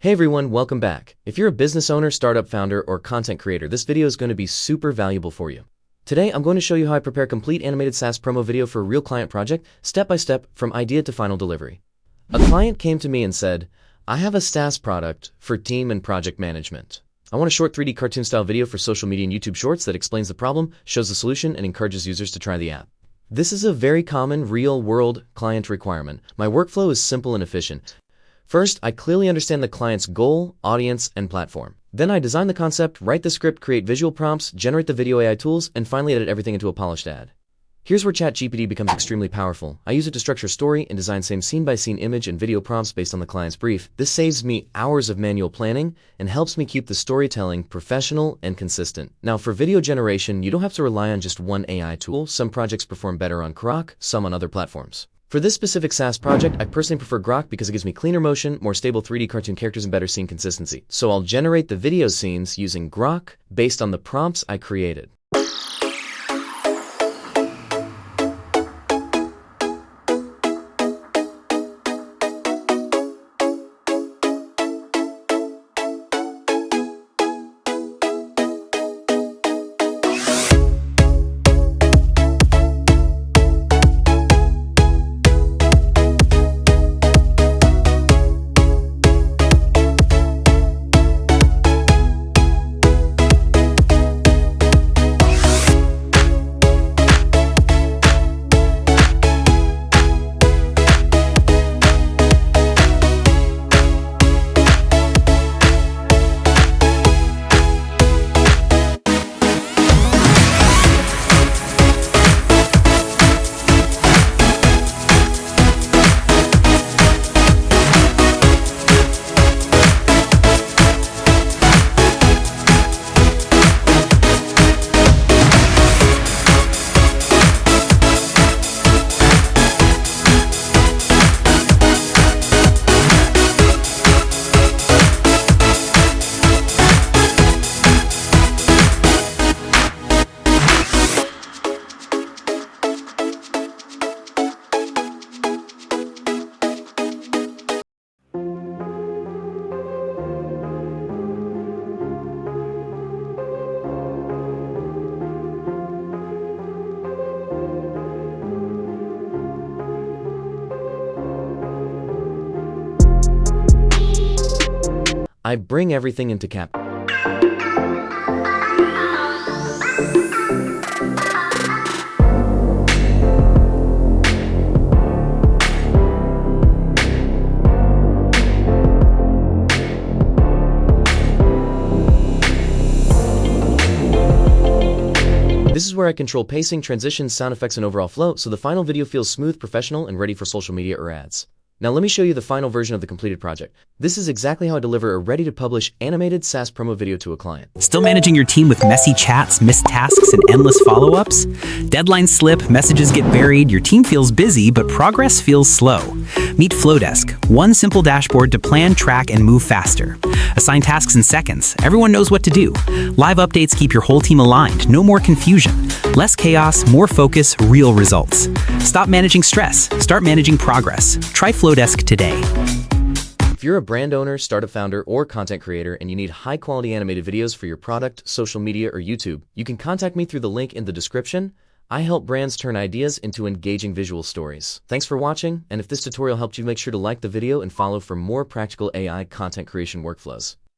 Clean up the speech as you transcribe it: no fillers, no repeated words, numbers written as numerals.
Hey everyone, welcome back. If you're a business owner, startup founder, or content creator, this video is going to be super valuable for you. Today, I'm going to show you how I prepare a complete animated SaaS promo video for a real client project, step by step, from idea to final delivery. A client came to me and said, I have a SaaS product for team and project management. I want a short 3D cartoon style video for social media and YouTube shorts that explains the problem, shows the solution, and encourages users to try the app. This is a very common real-world client requirement. My workflow is simple and efficient. First, I clearly understand the client's goal, audience, and platform. Then I design the concept, write the script, create visual prompts, generate the video AI tools, and finally edit everything into a polished ad. Here's where ChatGPT becomes extremely powerful. I use it to structure story and design same scene-by-scene image and video prompts based on the client's brief. This saves me hours of manual planning and helps me keep the storytelling professional and consistent. Now, for video generation, you don't have to rely on just one AI tool. Some projects perform better on Grok, some on other platforms. For this specific SaaS project, I personally prefer Grok because it gives me cleaner motion, more stable 3D cartoon characters, and better scene consistency. So I'll generate the video scenes using Grok based on the prompts I created. I bring everything into CapCut. This is where I control pacing, transitions, sound effects, and overall flow, so the final video feels smooth, professional, and ready for social media or ads. Now let me show you the final version of the completed project. This is exactly how I deliver a ready-to-publish animated SaaS promo video to a client. Still managing your team with messy chats, missed tasks, and endless follow-ups? Deadlines slip, messages get buried, your team feels busy, but progress feels slow. Meet FlowDesk, one simple dashboard to plan, track, and move faster. Assign tasks in seconds. Everyone knows what to do. Live updates keep your whole team aligned. No more confusion. Less chaos, more focus, real results. Stop managing stress. Start managing progress. Try FlowDesk today. If you're a brand owner, startup founder, or content creator and you need high-quality animated videos for your product, social media, or YouTube, you can contact me through the link in the description. I help brands turn ideas into engaging visual stories. Thanks for watching, and if this tutorial helped you, make sure to like the video and follow for more practical AI content creation workflows.